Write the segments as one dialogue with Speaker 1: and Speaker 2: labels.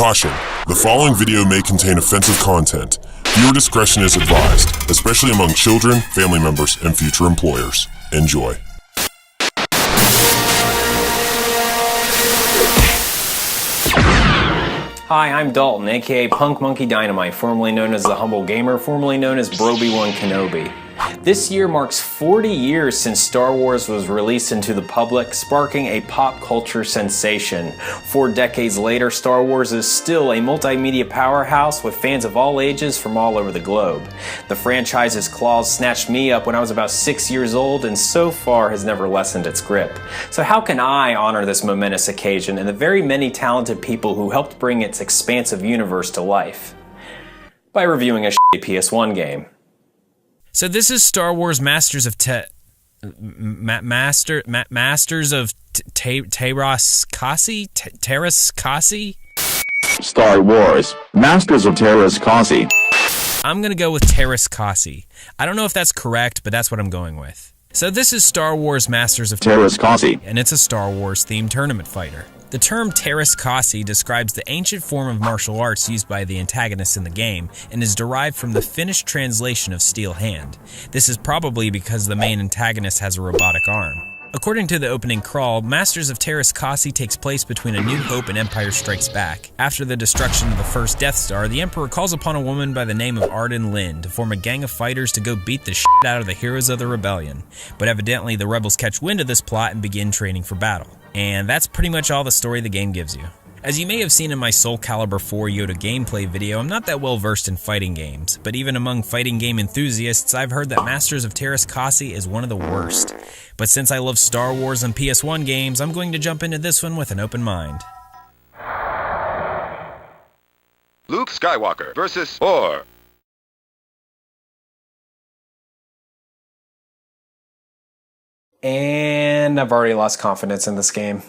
Speaker 1: Caution, the following video may contain offensive content. Viewer discretion is advised, especially among children, family members, and future employers. Enjoy.
Speaker 2: Hi, I'm Dalton, aka Punk Monkey Dynamite, formerly known as the Humble Gamer, formerly known as Broby1 Kenobi. This year marks 40 years since Star Wars was released into the public, sparking a pop culture sensation. 4 decades later, Star Wars is still a multimedia powerhouse with fans of all ages from all over the globe. The franchise's claws snatched me up when I was about 6 years old and so far has never lessened its grip. So how can I honor this momentous occasion and the very many talented people who helped bring its expansive universe to life? By reviewing a shitty PS1 game.
Speaker 3: So this is Star Wars Masters of Teräs Käsi? Teräs Käsi?
Speaker 4: Star Wars Masters of Teräs Käsi.
Speaker 3: I'm gonna go with Teräs Käsi. I don't know if that's correct, but that's what I'm going with. So this is Star Wars Masters of
Speaker 4: Teräs Käsi,
Speaker 3: and it's a Star Wars themed tournament fighter. The term Teräs Käsi describes the ancient form of martial arts used by the antagonists in the game and is derived from the Finnish translation of steel hand. This is probably because the main antagonist has a robotic arm. According to the opening crawl, Masters of Teräs Käsi takes place between A New Hope and Empire Strikes Back. After the destruction of the first Death Star, the Emperor calls upon a woman by the name of Arden Lynn to form a gang of fighters to go beat the shit out of the heroes of the rebellion. But evidently the rebels catch wind of this plot and begin training for battle. And that's pretty much all the story the game gives you. As you may have seen in my Soul Calibur 4 Yoda gameplay video, I'm not that well versed in fighting games, but even among fighting game enthusiasts, I've heard that Masters of Teräs Käsi is one of the worst. But since I love Star Wars and PS1 games, I'm going to jump into this one with an open mind.
Speaker 5: Luke Skywalker versus Thor.
Speaker 2: And I've already lost confidence in this game.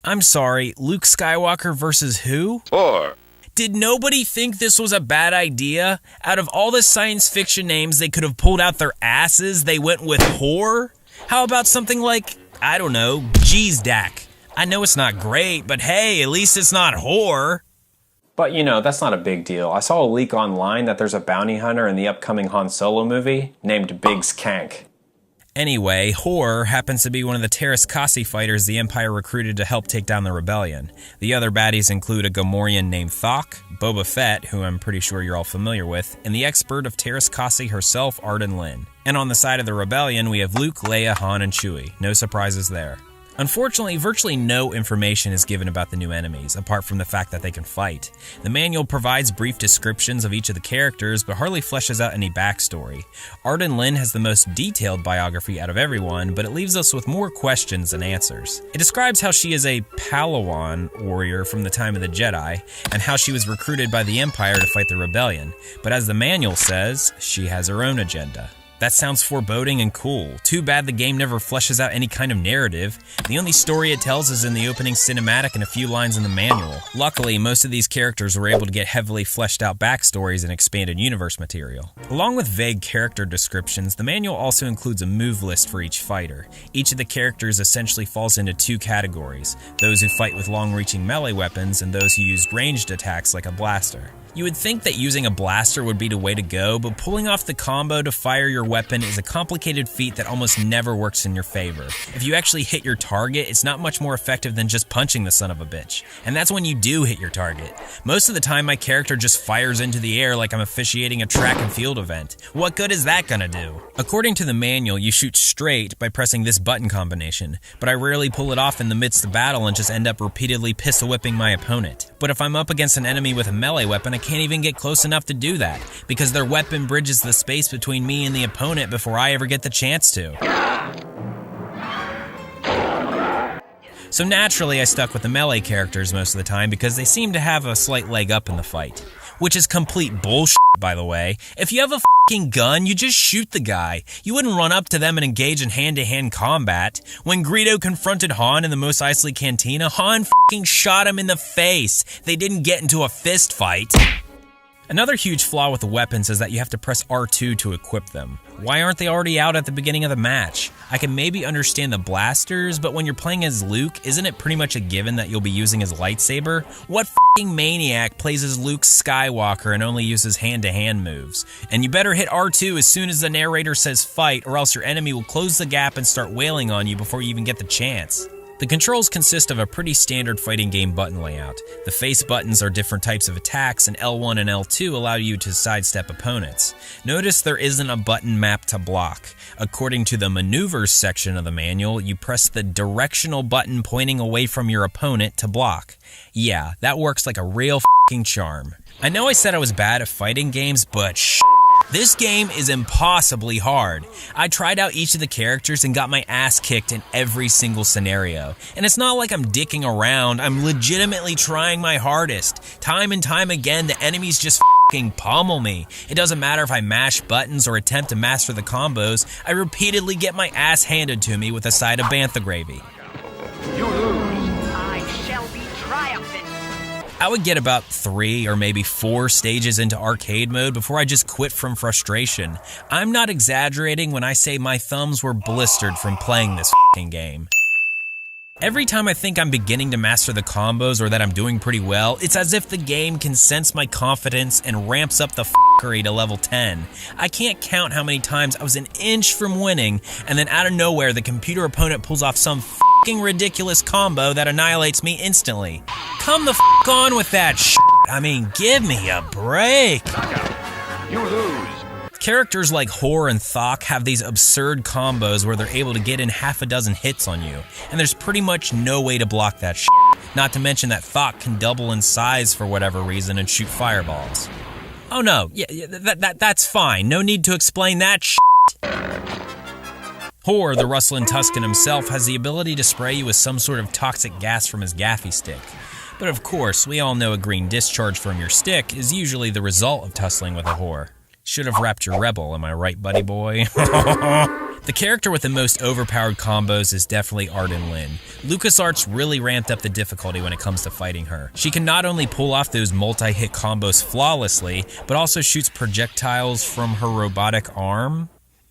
Speaker 3: I'm sorry, Luke Skywalker versus who?
Speaker 5: Thor.
Speaker 3: Did nobody think this was a bad idea? Out of all the science fiction names they could have pulled out their asses, they went with Thor? How about something like, I don't know, Jeezdak? I know it's not great, but hey, at least it's not whore.
Speaker 2: But you know, that's not a big deal. I saw a leak online that there's a bounty hunter in the upcoming Han Solo movie named Biggs Kank.
Speaker 3: Anyway, Thor happens to be one of the Teräs Käsi fighters the Empire recruited to help take down the rebellion. The other baddies include a Gamorrean named Thok, Boba Fett, who I'm pretty sure you're all familiar with, and the expert of Teräs Käsi herself, Arden Lynn. And on the side of the rebellion, we have Luke, Leia, Han, and Chewie. No surprises there. Unfortunately, virtually no information is given about the new enemies, apart from the fact that they can fight. The manual provides brief descriptions of each of the characters, but hardly fleshes out any backstory. Arden Lynn has the most detailed biography out of everyone, but it leaves us with more questions than answers. It describes how she is a Padawan warrior from the time of the Jedi, and how she was recruited by the Empire to fight the rebellion, but as the manual says, she has her own agenda. That sounds foreboding and cool. Too bad the game never fleshes out any kind of narrative. The only story it tells is in the opening cinematic and a few lines in the manual. Luckily, most of these characters were able to get heavily fleshed out backstories and expanded universe material. Along with vague character descriptions, the manual also includes a move list for each fighter. Each of the characters essentially falls into 2 categories: those who fight with long-reaching melee weapons and those who use ranged attacks like a blaster. You would think that using a blaster would be the way to go, but pulling off the combo to fire your weapon is a complicated feat that almost never works in your favor. If you actually hit your target, it's not much more effective than just punching the son of a bitch. And that's when you do hit your target. Most of the time, my character just fires into the air like I'm officiating a track and field event. What good is that gonna do? According to the manual, you shoot straight by pressing this button combination, but I rarely pull it off in the midst of battle and just end up repeatedly pistol-whipping my opponent. But if I'm up against an enemy with a melee weapon, I can't even get close enough to do that, because their weapon bridges the space between me and the opponent before I ever get the chance to. So naturally, I stuck with the melee characters most of the time because they seem to have a slight leg up in the fight. Which is complete bullshit, by the way. If you have a fucking gun, you just shoot the guy. You wouldn't run up to them and engage in hand-to-hand combat. When Greedo confronted Han in the Mos Eisley Cantina, Han fucking shot him in the face. They didn't get into a fist fight. Another huge flaw with the weapons is that you have to press R2 to equip them. Why aren't they already out at the beginning of the match? I can maybe understand the blasters, but when you're playing as Luke, isn't it pretty much a given that you'll be using his lightsaber? What f***ing maniac plays as Luke Skywalker and only uses hand-to-hand moves? And you better hit R2 as soon as the narrator says fight, or else your enemy will close the gap and start wailing on you before you even get the chance. The controls consist of a pretty standard fighting game button layout. The face buttons are different types of attacks, and L1 and L2 allow you to sidestep opponents. Notice there isn't a button mapped to block. According to the maneuvers section of the manual, you press the directional button pointing away from your opponent to block. Yeah, that works like a real f***ing charm. I know I said I was bad at fighting games, but this game is impossibly hard. I tried out each of the characters and got my ass kicked in every single scenario. And it's not like I'm dicking around, I'm legitimately trying my hardest. Time and time again, the enemies just f***ing pummel me. It doesn't matter if I mash buttons or attempt to master the combos, I repeatedly get my ass handed to me with a side of bantha gravy.
Speaker 5: You lose.
Speaker 6: I shall be triumphant.
Speaker 3: I would get about 3 or maybe 4 stages into arcade mode before I just quit from frustration. I'm not exaggerating when I say my thumbs were blistered from playing this f***ing game. Every time I think I'm beginning to master the combos or that I'm doing pretty well, it's as if the game can sense my confidence and ramps up the f***ery to level 10. I can't count how many times I was an inch from winning, and then out of nowhere the computer opponent pulls off some f***ing ridiculous combo that annihilates me instantly. Come the f*** on with that shit. I mean, give me a break.
Speaker 5: You lose.
Speaker 3: Characters like Hor and Thok have these absurd combos where they're able to get in half a dozen hits on you, and there's pretty much no way to block that shit. Not to mention that Thok can double in size for whatever reason and shoot fireballs. Oh no, that's fine, no need to explain that shit. Hor, the Rustlin Tusken himself, has the ability to spray you with some sort of toxic gas from his gaffy stick. But of course, we all know a green discharge from your stick is usually the result of tussling with a Hor. Should have wrapped your rebel, am I right, buddy boy? The character with the most overpowered combos is definitely Arden Lyn. LucasArts really ramped up the difficulty when it comes to fighting her. She can not only pull off those multi-hit combos flawlessly, but also shoots projectiles from her robotic arm.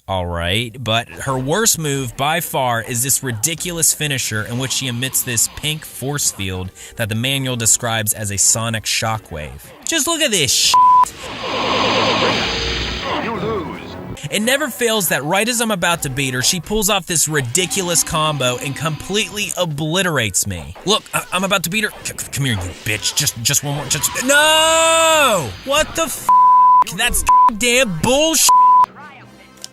Speaker 3: Alright, but her worst move by far is this ridiculous finisher in which she emits this pink force field that the manual describes as a sonic shockwave. Just look at this shit.
Speaker 5: You lose.
Speaker 3: It never fails that right as I'm about to beat her, she pulls off this ridiculous combo and completely obliterates me. Look, I'm about to beat her. Come here, you bitch. Just one more. No! What the f***? That's damn bullshit.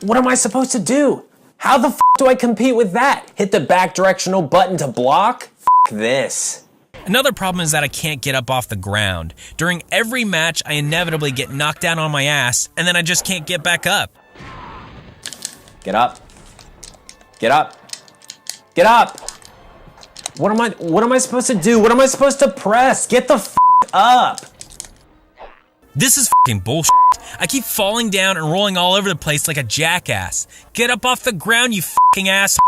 Speaker 2: What am I supposed to do? How the f*** do I compete with that? Hit the back directional button to block? F*** this.
Speaker 3: Another problem is that I can't get up off the ground. During every match, I inevitably get knocked down on my ass, and then I just can't get back up.
Speaker 2: Get up. Get up. Get up. What am I supposed to do? What am I supposed to press? Get the f*** up.
Speaker 3: This is f***ing bullshit. I keep falling down and rolling all over the place like a jackass. Get up off the ground, you f***ing ass.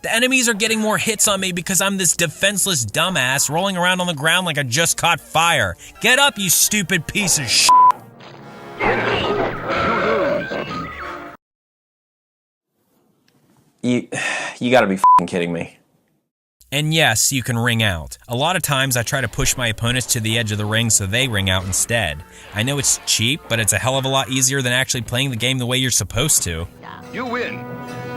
Speaker 3: The enemies are getting more hits on me because I'm this defenseless dumbass rolling around on the ground like I just caught fire. Get up, you stupid piece of shit.
Speaker 2: You gotta be f***ing kidding me.
Speaker 3: And yes, you can ring out. A lot of times I try to push my opponents to the edge of the ring so they ring out instead. I know it's cheap, but it's a hell of a lot easier than actually playing the game the way you're supposed to.
Speaker 5: You win.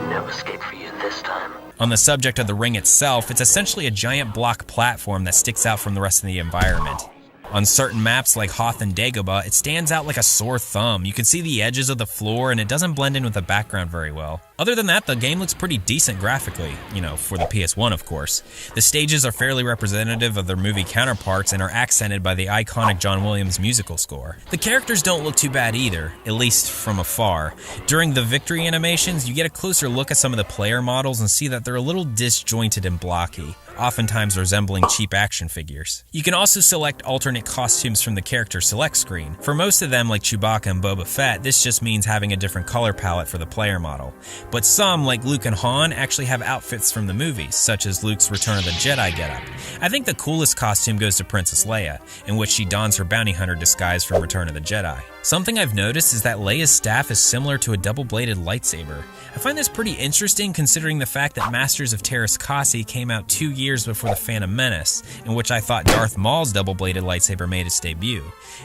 Speaker 7: No escape for you this time.
Speaker 3: On the subject of the ring itself, it's essentially a giant block platform that sticks out from the rest of the environment. On certain maps like Hoth and Dagobah, it stands out like a sore thumb. You can see the edges of the floor and it doesn't blend in with the background very well. Other than that, the game looks pretty decent graphically, you know, for the PS1 of course. The stages are fairly representative of their movie counterparts and are accented by the iconic John Williams musical score. The characters don't look too bad either, at least from afar. During the victory animations, you get a closer look at some of the player models and see that they're a little disjointed and blocky, oftentimes resembling cheap action figures. You can also select alternate costumes from the character select screen. For most of them, like Chewbacca and Boba Fett, this just means having a different color palette for the player model. but some, like Luke and Han, actually have outfits from the movies, such as Luke's Return of the Jedi getup. I think the coolest costume goes to Princess Leia, in which she dons her bounty hunter disguise from Return of the Jedi. Something I've noticed is that Leia's staff is similar to a double-bladed lightsaber. I find this pretty interesting considering the fact that Masters of Teräs Käsi came out 2 years before The Phantom Menace, in which I thought Darth Maul's double-bladed lightsaber made its debut.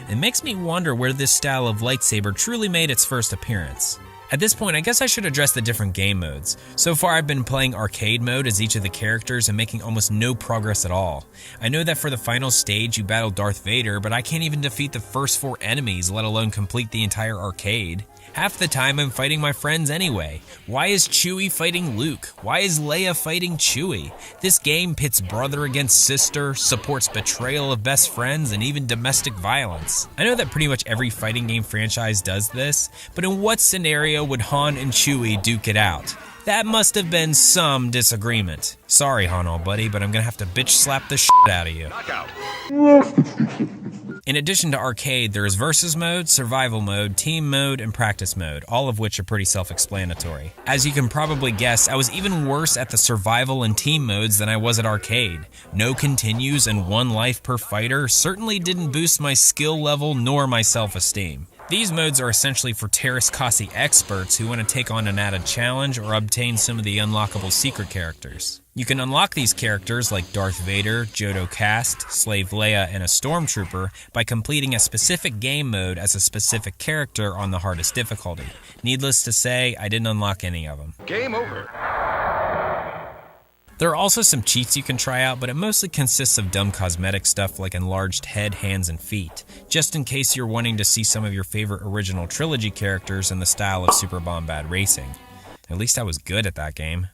Speaker 3: It makes me wonder where this style of lightsaber truly made its first appearance. At this point, I guess I should address the different game modes. So far, I've been playing arcade mode as each of the characters and making almost no progress at all. I know that for the final stage, you battle Darth Vader, but I can't even defeat the first 4 enemies, let alone complete the entire arcade. Half the time I'm fighting my friends anyway. Why is Chewie fighting Luke? Why is Leia fighting Chewie? This game pits brother against sister, supports betrayal of best friends, and even domestic violence. I know that pretty much every fighting game franchise does this, but in what scenario would Han and Chewie duke it out? That must have been some disagreement. Sorry, Han old buddy, but I'm gonna have to bitch slap the shit out of you.
Speaker 5: Knockout.
Speaker 3: In addition to arcade, there is versus mode, survival mode, team mode, and practice mode, all of which are pretty self-explanatory. As you can probably guess, I was even worse at the survival and team modes than I was at arcade. No continues and 1 life per fighter certainly didn't boost my skill level nor my self-esteem. These modes are essentially for Teräs Käsi experts who want to take on an added challenge or obtain some of the unlockable secret characters. You can unlock these characters like Darth Vader, Jodo Kast, Slave Leia, and a Stormtrooper by completing a specific game mode as a specific character on the hardest difficulty. Needless to say, I didn't unlock any of them.
Speaker 5: Game over.
Speaker 3: There are also some cheats you can try out, but it mostly consists of dumb cosmetic stuff like enlarged head, hands, and feet, just in case you're wanting to see some of your favorite original trilogy characters in the style of Super Bombad Racing. At least I was good at that game.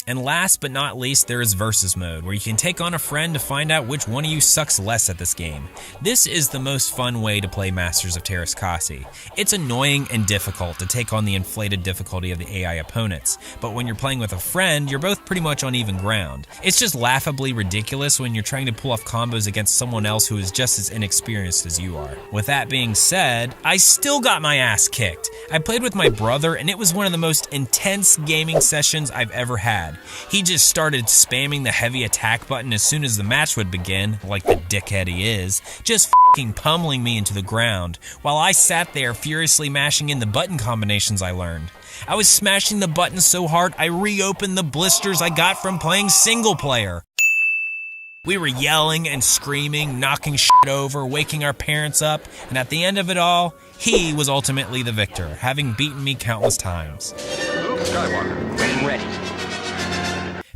Speaker 3: And last but not least, there is Versus Mode, where you can take on a friend to find out which one of you sucks less at this game. This is the most fun way to play Masters of Teräs Käsi. It's annoying and difficult to take on the inflated difficulty of the AI opponents, but when you're playing with a friend, you're both pretty much on even ground. It's just laughably ridiculous when you're trying to pull off combos against someone else who is just as inexperienced as you are. With that being said, I still got my ass kicked. I played with my brother, and it was one of the most intense gaming sessions I've ever had. He just started spamming the heavy attack button as soon as the match would begin, like the dickhead he is, just f***ing pummeling me into the ground, while I sat there furiously mashing in the button combinations I learned. I was smashing the buttons so hard I reopened the blisters I got from playing single player. We were yelling and screaming, knocking shit over, waking our parents up, and at the end of it all, he was ultimately the victor, having beaten me countless times.
Speaker 5: Luke Skywalker.
Speaker 2: When ready.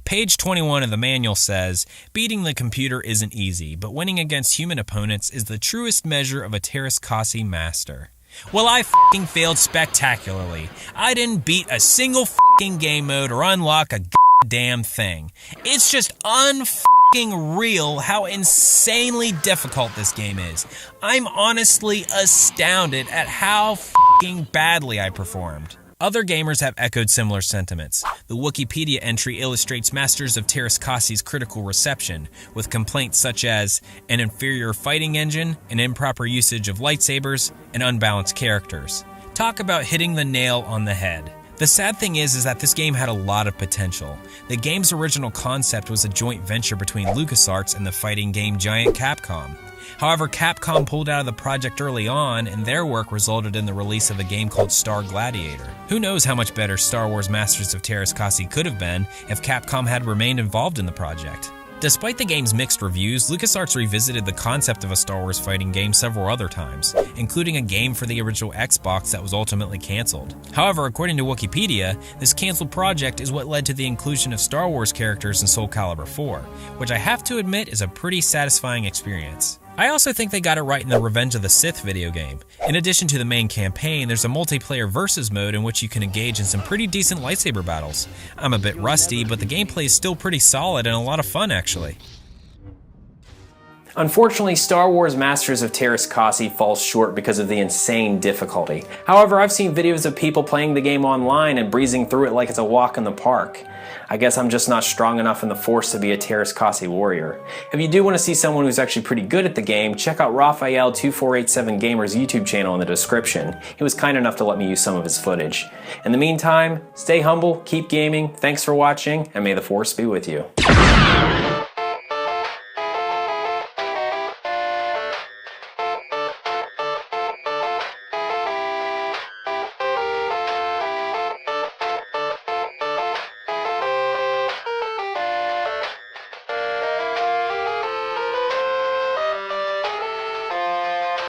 Speaker 3: Page 21 of the manual says, beating the computer isn't easy, but winning against human opponents is the truest measure of a Teräs Käsi master. Well, I f***ing failed spectacularly. I didn't beat a single f***ing game mode or unlock a goddamn thing. It's just un-f***ing real how insanely difficult this game is. I'm honestly astounded at how f***ing badly I performed. Other gamers have echoed similar sentiments. The Wikipedia entry illustrates Masters of Teräs Käsi's critical reception, with complaints such as an inferior fighting engine, an improper usage of lightsabers, and unbalanced characters. Talk about hitting the nail on the head. The sad thing is that this game had a lot of potential. The game's original concept was a joint venture between LucasArts and the fighting game giant Capcom. However, Capcom pulled out of the project early on, and their work resulted in the release of a game called Star Gladiator. Who knows how much better Star Wars Masters of Teräs Käsi could have been if Capcom had remained involved in the project. Despite the game's mixed reviews, LucasArts revisited the concept of a Star Wars fighting game several other times, including a game for the original Xbox that was ultimately canceled. However, according to Wikipedia, this canceled project is what led to the inclusion of Star Wars characters in Soul Calibur 4, which I have to admit is a pretty satisfying experience. I also think they got it right in the Revenge of the Sith video game. In addition to the main campaign, there's a multiplayer versus mode in which you can engage in some pretty decent lightsaber battles. I'm a bit rusty, but the gameplay is still pretty solid and a lot of fun actually.
Speaker 2: Unfortunately, Star Wars Masters of Teräs Käsi falls short because of the insane difficulty. However, I've seen videos of people playing the game online and breezing through it like it's a walk in the park. I guess I'm just not strong enough in the Force to be a Teräs Käsi warrior. If you do want to see someone who's actually pretty good at the game, check out Raphael2487 Gamer's YouTube channel in the description. He was kind enough to let me use some of his footage. In the meantime, stay humble, keep gaming, thanks for watching, and may the Force be with you.